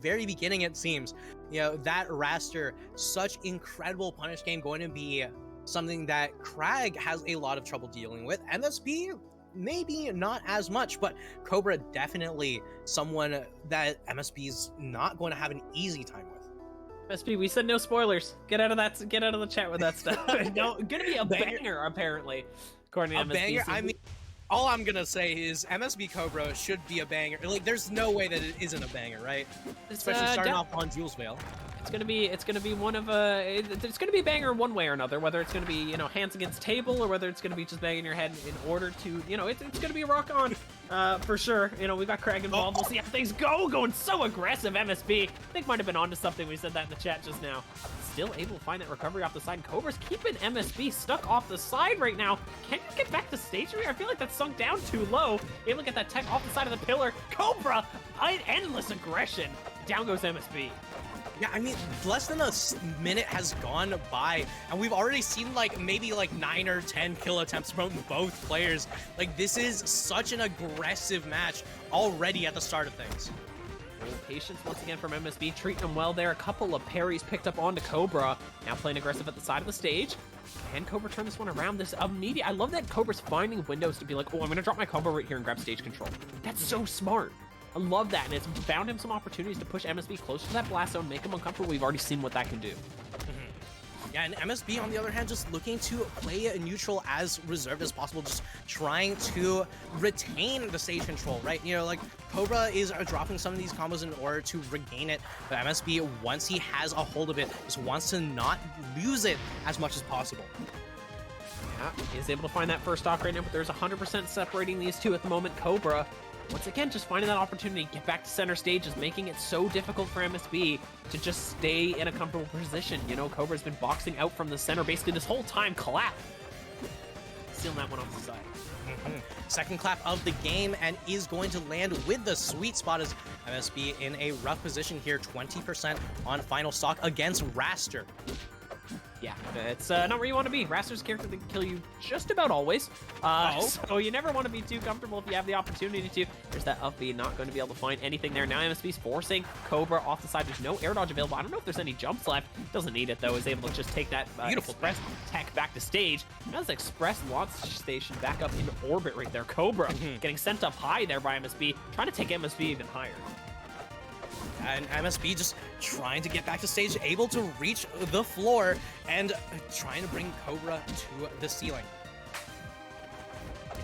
very beginning, it seems, that Wrastor, such incredible punish game, going to be something that Kragg has a lot of trouble dealing with. MSB, maybe not as much, but Kobra definitely someone that MSB's not going to have an easy time with. MSB, we said no spoilers. Get out of the chat with that stuff. No, gonna be a banger apparently, according to MSB. Banger. I mean, all I'm gonna say is MSB Kobra should be a banger. Like, there's no way that it isn't a banger, right? Especially starting off on Jules Vale. It's gonna be one of it's gonna be a banger one way or another. Whether it's gonna be hands against table or whether it's gonna be just banging your head in order to it's gonna be a rock on. For sure. We got Kragg involved. We'll see how things go. Going so aggressive, MSB. I think might have been onto something. We said that in the chat just now. Still able to find that recovery off the side. Kobra's keeping MSB stuck off the side right now. Can you get back to stage 3? I feel like that's sunk down too low. Able to get that tech off the side of the pillar. Kobra, endless aggression. Down goes MSB. Yeah, I mean, less than a minute has gone by, and we've already seen maybe 9 or 10 kill attempts from both players. Like, this is such an aggressive match already at the start of things. Patience once again from MSB, treating him well there. A couple of parries picked up onto Kobra. Now playing aggressive at the side of the stage. Can Kobra turn this one around? This immediate. I love that Kobra's finding windows to be like, oh, I'm gonna drop my combo right here and grab stage control. That's so smart. I love that, and it's found him some opportunities to push MSB closer to that blast zone, make him uncomfortable. We've already seen what that can do. Yeah, and MSB, on the other hand, just looking to play a neutral as reserved as possible, just trying to retain the stage control, right? Kobra is dropping some of these combos in order to regain it, but MSB, once he has a hold of it, just wants to not lose it as much as possible. Yeah, he's able to find that first stock right now, but there's 100% separating these two at the moment. Kobra, once again, just finding that opportunity to get back to center stage is making it so difficult for MSB to just stay in a comfortable position. Kobra's been boxing out from the center basically this whole time. Clap. Stealing that one off the side. Second clap of the game, and is going to land with the sweet spot as MSB in a rough position here. 20% on final stock against Wrastor. Yeah, it's not where you want to be. Wrastor's character can kill you just about always. So you never want to be too comfortable if you have the opportunity to. There's that up B, not going to be able to find anything there. Now MSB's forcing Kobra off the side. There's no air dodge available. I don't know if there's any jumps left. Doesn't need it, though. Is able to just take that beautiful express tech back to stage. Now this express launch station back up in orbit right there. Kobra getting sent up high there by MSB, trying to take MSB even higher. And MSB just trying to get back to stage, able to reach the floor, and trying to bring Kobra to the ceiling.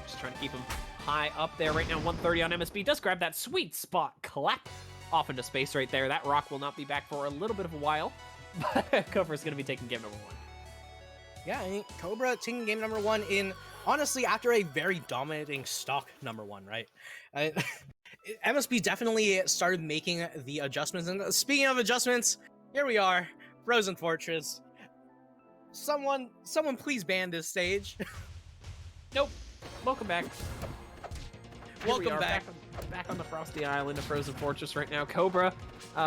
Just trying to keep him high up there right now. 130 on MSB. Does grab that sweet spot. Clap off into space right there. That rock will not be back for a little bit of a while, but Kobra's going to be taking game number 1. Yeah, I mean, Kobra taking game number 1 in, honestly, after a very dominating stock number 1, right? MSB definitely started making the adjustments, and speaking of adjustments, here we are, Frozen Fortress. Someone please ban this stage. Nope. Welcome back. Welcome back. Back on the frosty island of Frozen Fortress right now. Kobra,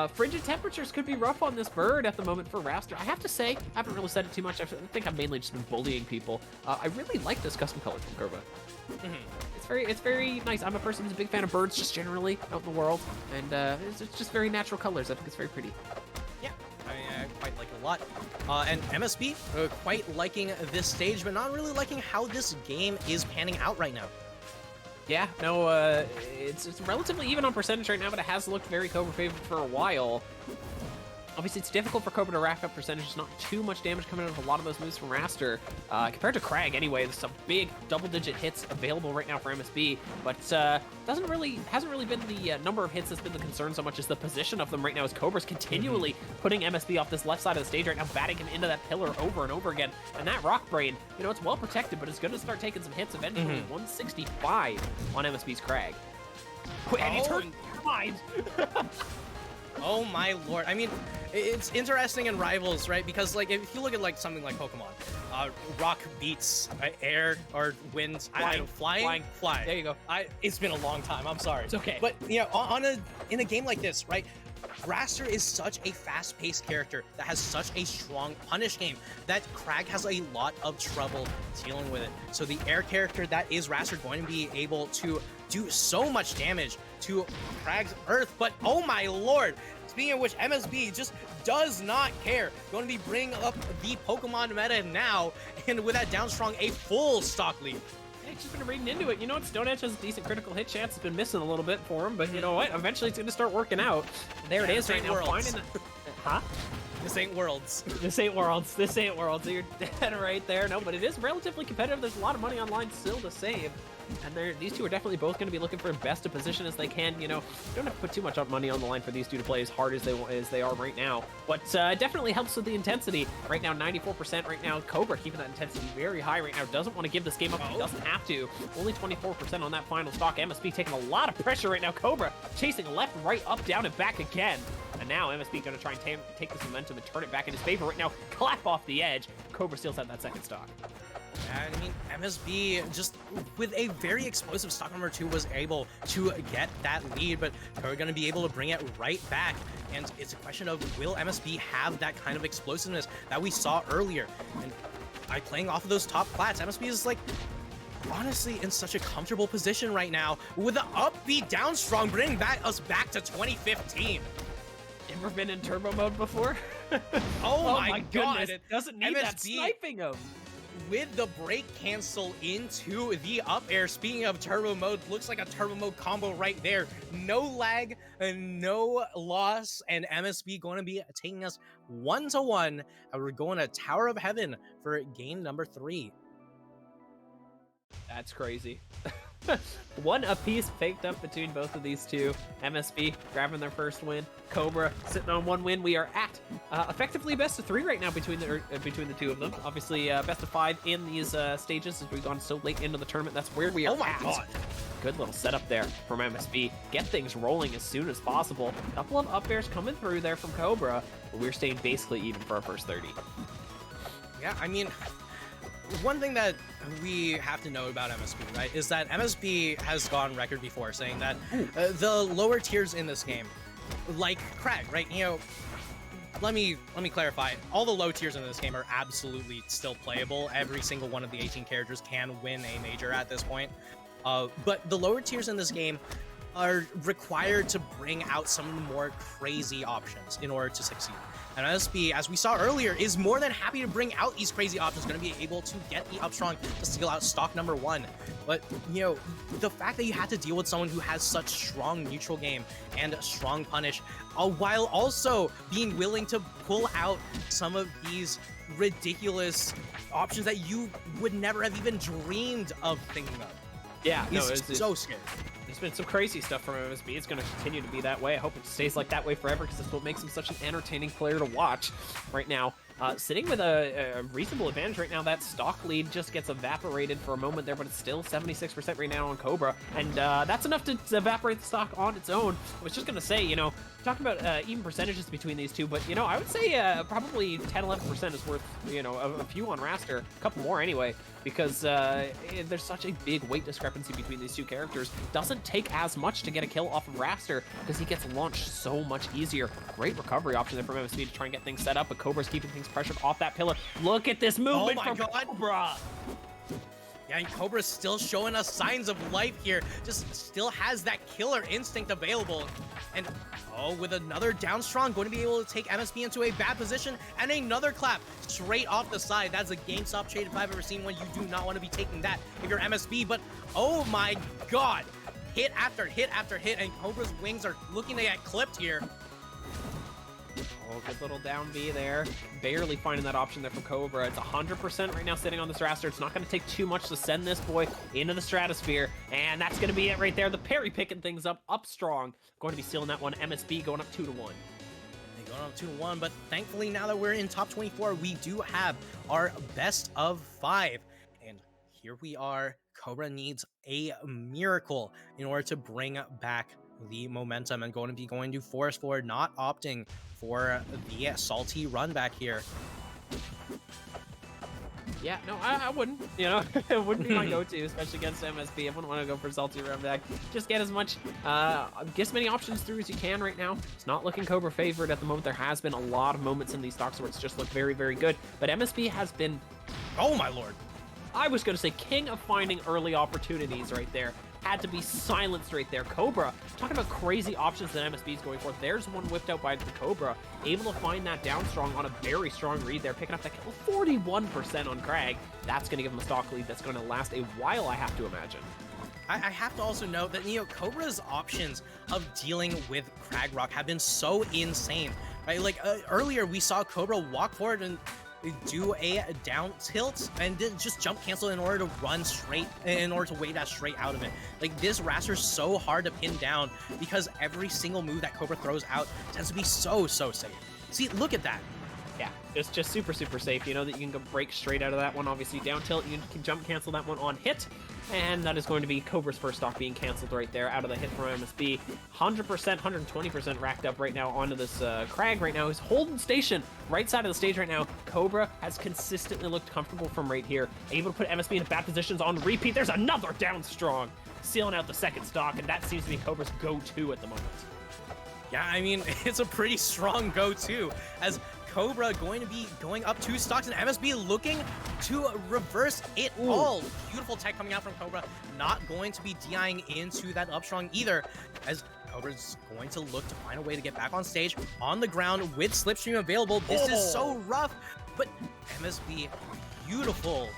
frigid temperatures could be rough on this bird at the moment for Wrastor. I have to say, I haven't really said it too much. I think I've mainly just been bullying people. I really like this custom color from Kobra. It's very nice. I'm a person who's a big fan of birds just generally out in the world, and it's just very natural colors. I think it's very pretty. Yeah, I quite like it a lot. And MSB, quite liking this stage, but not really liking how this game is panning out right now. Yeah, no, it's relatively even on percentage right now, but it has looked very Kobra favored for a while. Obviously, it's difficult for Kobra to rack up percentages. Not too much damage coming out of a lot of those moves from Wrastor. Compared to Kragg, anyway, there's some big double-digit hits available right now for MSB, but hasn't really been the number of hits that's been the concern so much as the position of them right now, as Kobra's continually putting MSB off this left side of the stage right now, batting him into that pillar over and over again. And that Rock Brain, it's well protected, but it's going to start taking some hits eventually. 165 on MSB's Kragg. And he turned your mind. Oh my lord. I mean, it's interesting in Rivals, right? Because if you look at something like Pokemon, rock beats air or wind, flying. There you go. It's been a long time. I'm sorry. It's okay. But in a game like this, right? Wrastor is such a fast-paced character that has such a strong punish game that Kragg has a lot of trouble dealing with it. So the air character that is Wrastor going to be able to do so much damage to Kragg's Earth, but oh my lord, Speaking of which, MSB just does not care. Going to be bringing up the Pokemon meta now, and with that down strong, a full stock lead. Yeah, he's just been reading into it. You know what? Stone Edge has a decent critical hit chance. It's been missing a little bit for him, but you know what? Eventually it's going to start working out. There it is right now. Finding the... Huh? This ain't Worlds. This ain't Worlds. This ain't Worlds. You're dead right there. No, but it is relatively competitive. There's a lot of money online still to save. And these two are definitely both going to be looking for best of position as they can. You know, you don't have to put too much money on the line for these two to play as hard as they are right now. But definitely helps with the intensity. Right now, 94% right now. Kobra keeping that intensity very high right now. Doesn't want to give this game up. He doesn't have to. Only 24% on that final stock. MSB taking a lot of pressure right now. Kobra chasing left, right, up, down, and back again. And now MSB going to try and take this momentum and turn it back in his favor right now. Clap off the edge. Kobra still has that second stock. I mean, MSB just with a very explosive stock number 2 was able to get that lead, but they're going to be able to bring it right back. And it's a question of, will MSB have that kind of explosiveness that we saw earlier? And by playing off of those top plats, MSB is like, honestly, in such a comfortable position right now with the upbeat down strong, bringing us back to 2015. Ever been in turbo mode before? Oh my god! Goodness, it doesn't need MSB that sniping him. With the break cancel into the up air. Speaking of turbo mode, looks like a turbo mode combo right there. No lag, no loss, and MSB going to be taking us 1-1. And we're going to Tower of Heaven for game number 3. That's crazy. One apiece faked up between both of these two. MSB grabbing their first win. Kobra sitting on 1 win. We are at effectively best of 3 right now between the two of them. Obviously, best of 5 in these stages as we've gone so late into the tournament. That's where we are. Oh my god! Good little setup there from MSB. Get things rolling as soon as possible. A couple of up airs coming through there from Kobra, but we're staying basically even for our first 30. Yeah, I mean, one thing that we have to know about MSB, right, is that MSB has gone record before saying that the lower tiers in this game, like Kragg, right, you know, let me clarify. All the low tiers in this game are absolutely still playable. Every single one of the 18 characters can win a major at this point. But the lower tiers in this game are required to bring out some of the more crazy options in order to succeed. And MSB, as we saw earlier, is more than happy to bring out these crazy options, going to be able to get the up strong to steal out stock number 1. But, you know, the fact that you have to deal with someone who has such strong neutral game and strong punish, while also being willing to pull out some of these ridiculous options that you would never have even dreamed of thinking of. Yeah, no, it's so scary. There's been some crazy stuff from MSB. It's going to continue to be that way. I hope it stays like that way forever because that's what makes him such an entertaining player to watch right now. Sitting with a reasonable advantage right now. That stock lead just gets evaporated for a moment there, but it's still 76% right now on Kobra. And that's enough to evaporate the stock on its own. I was just going to say, you know, talking about even percentages between these two, but, you know, I would say probably 10-11% is worth, you know, a few on Wrastor. A couple more anyway, because there's such a big weight discrepancy between these two characters. Doesn't take as much to get a kill off of Wrastor because he gets launched so much easier. Great recovery option there from MSB to try and get things set up, but Kobra's keeping things pressured off that pillar. Look at this movement from Kobra. Yeah, and Kobra's still showing us signs of life here. Just still has that killer instinct available. And, oh, with another down strong, going to be able to take MSB into a bad position. And another clap straight off the side. That's a GameStop trade if I've ever seen one. You do not want to be taking that if you're MSB. But, oh my god. Hit after hit after hit. And Kobra's wings are looking to get clipped here. Oh, good little down B there. Barely finding that option there from Kobra. It's 100% right now sitting on this Wrastor. It's not going to take too much to send this boy into the stratosphere. And that's going to be it right there. The parry picking things up strong. Going to be stealing that one. MSB going up 2-1. Going up 2-1, but thankfully now that we're in top 24, we do have our best of 5. And here we are. Kobra needs a miracle in order to bring back the momentum and going to force forward, not opting for the salty run back here. Yeah, no, I wouldn't, you know, it wouldn't be my go-to, especially against MSB. I wouldn't want to go for salty run back. Just get as many options through as you can right now. It's not looking Kobra favored at the moment. There has been a lot of moments in these stocks where it's just looked very, very good, but MSB has been, oh my lord, I was going to say king of finding early opportunities right there. had to be silenced right there. Kobra, talking about crazy options that MSB is going for. There's one whipped out by the Kobra, able to find that down strong on a very strong read there, picking up that kill. 41% on Kragg. That's going to give him a stock lead that's going to last a while, I have to imagine. I have to also note that, Kobra's options of dealing with Kragg Rock have been so insane, right? Like, earlier we saw Kobra walk forward and do a down tilt and then just jump cancel in order to run straight, in order to wait that straight out of it. Like, this Wrastor is so hard to pin down because every single move that Kobra throws out tends to be so safe. See, look at that. Yeah, it's just super safe. You know that you can go break straight out of that one. Obviously, down tilt, you can jump cancel that one on hit. And that is going to be Kobra's first stock being canceled right there out of the hit from MSB. 100%, 120% racked up right now onto this Kragg right now. He's holding station right side of the stage right now. Kobra has consistently looked comfortable from right here. Able to put MSB into bad positions on repeat. There's another down strong. Sealing out the second stock, and that seems to be Kobra's go-to at the moment. Yeah, I mean, it's a pretty strong go-to, as Kobra going to be going up 2 stocks, and MSB looking to reverse it all. Beautiful tech coming out from Kobra, not going to be DIing into that up strong either, as Kobra's going to look to find a way to get back on stage, on the ground with Slipstream available. This is so rough, but MSB, beautiful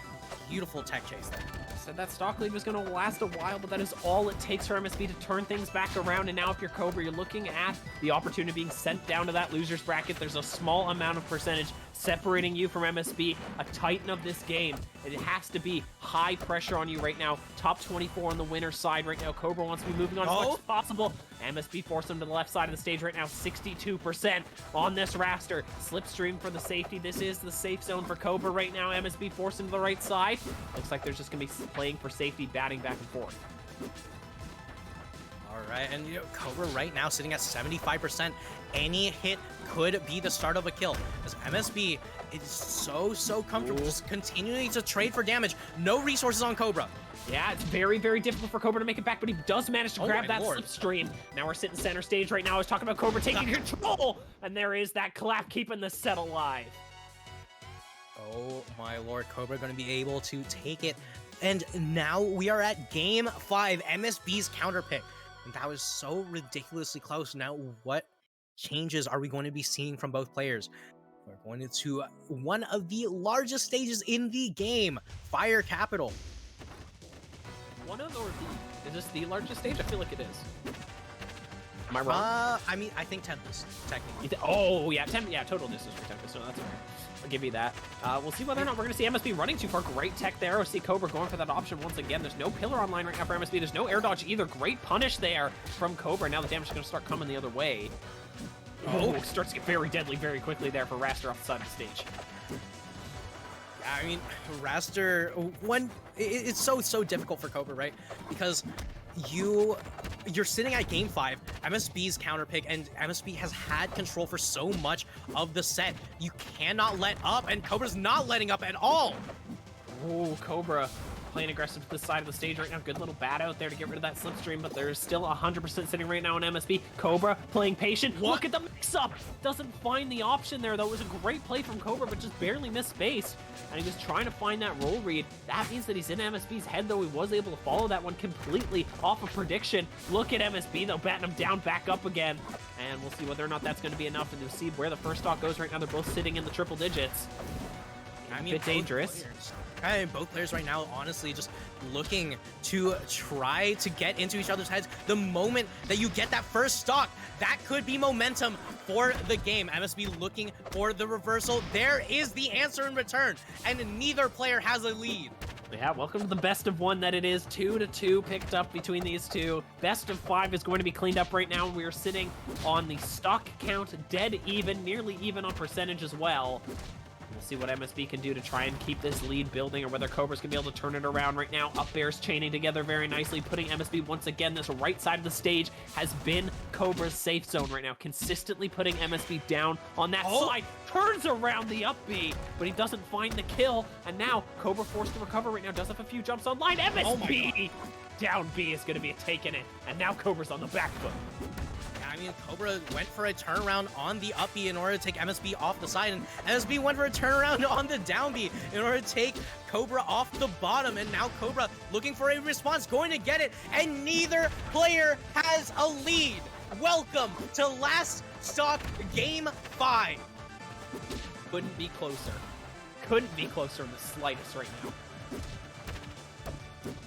tech chase there. Said that stock lead was going to last a while, but that is all it takes for MSB to turn things back around. And now if you're Kobra, you're looking at the opportunity being sent down to that loser's bracket. There's a small amount of percentage separating you from MSB, a titan of this game. It has to be high pressure on you right now. Top 24 on the winner's side right now. Kobra wants to be moving on as much as possible. MSB forced him to the left side of the stage right now. 62% on this Wrastor. Slipstream for the safety. This is the safe zone for Kobra right now. MSB forced him to the right side. Looks like they're just going to be playing for safety, batting back and forth. All right, and Kobra right now sitting at 75%. Any hit could be the start of a kill, as MSB is so comfortable just continuing to trade for damage. No resources on Kobra. Yeah, it's very difficult for Kobra to make it back, but he does manage to grab that Slipstream. Now we're sitting center stage right now. I was talking about Kobra taking control, and there is that clap keeping the set alive. Oh my lord, Kobra going to be able to take it. And now we are at game 5, MSB's counter pick. And that was so ridiculously close. Now, what changes are we going to be seeing from both players? We're going into one of the largest stages in the game, Fire Capital. Is this the largest stage? I feel like it is. Am I wrong? I mean, I think Tempest, technically. Total distance for Tempest. No, that's okay. I'll give you that. We'll see whether or not we're going to see MSB running too far. Great tech there. We'll see Kobra going for that option once again. There's no pillar online right now for MSB. There's no air dodge either. Great punish there from Kobra. Now the damage is going to start coming the other way. Oh, starts to get very deadly very quickly there for Wrastor off the side of the stage. Yeah, I mean, Wrastor, it's so difficult for Kobra, right? Because you're sitting at game 5, MSB's counter pick, and MSB has had control for so much of the set. You cannot let up, and Kobra's not letting up at all. Oh, Kobra playing aggressive to the side of the stage right now. Good little bat out there to get rid of that Slipstream, but there's still 100% sitting right now on MSB. Kobra playing patient. What? Look at the mix-up. Doesn't find the option there, though. It was a great play from Kobra, but just barely missed space. And he was trying to find that roll read. That means that he's in MSB's head, though. He was able to follow that one completely off of prediction. Look at MSB, though, batting him down, back up again. And we'll see whether or not that's going to be enough, and you'll see where the first stock goes right now. They're both sitting in the triple digits. I mean, a bit dangerous. Both players right now, honestly, just looking to try to get into each other's heads. The moment that you get that first stock, that could be momentum for the game. MSB looking for the reversal. There is the answer in return, and neither player has a lead. Yeah, welcome to the best of 1 that it is. 2-2 picked up between these two. Best of 5 is going to be cleaned up right now. We are sitting on the stock count, dead even, nearly even on percentage as well. We'll see what MSB can do to try and keep this lead building, or whether Kobra's going to be able to turn it around right now. Up airs chaining together very nicely, putting MSB once again. This right side of the stage has been Kobra's safe zone right now, consistently putting MSB down on that side. Turns around the up B, but he doesn't find the kill. And now Kobra forced to recover right now. Does have a few jumps online. MSB down B is going to be taking it. And now Kobra's on the back foot. I mean, Kobra went for a turnaround on the up B in order to take MSB off the side, and MSB went for a turnaround on the down B in order to take Kobra off the bottom, and now Kobra looking for a response, going to get it, and neither player has a lead. Welcome to Last Stock Game 5. Couldn't be closer. Couldn't be closer in the slightest right now.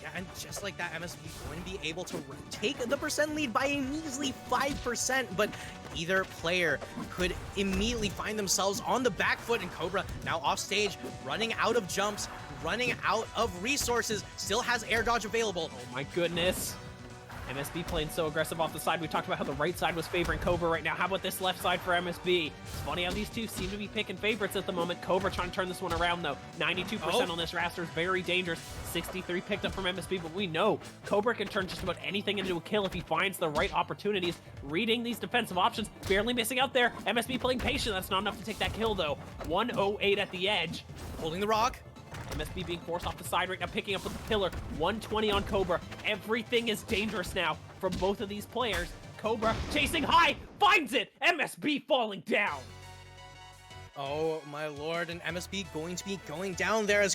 Yeah, and just like that, MSB going to be able to take the percent lead by a measly 5%, but either player could immediately find themselves on the back foot, and Kobra now off stage, running out of jumps, running out of resources, still has air dodge available. Oh my goodness. MSB playing so aggressive off the side. We talked about how the right side was favoring Kobra right now. How about this left side for MSB? It's funny how these two seem to be picking favorites at the moment. Kobra trying to turn this one around, though. 92% on this Wrastor is very dangerous. 63 picked up from MSB, but we know Kobra can turn just about anything into a kill if he finds the right opportunities. Reading these defensive options, barely missing out there. MSB playing patient. That's not enough to take that kill, though. 108 at the edge. Holding the rock. MSB being forced off the side right now, picking up with the pillar. 120 on Kobra. Everything is dangerous now from both of these players. Kobra chasing high, finds it! MSB falling down. Oh my lord, and MSB going to be going down there as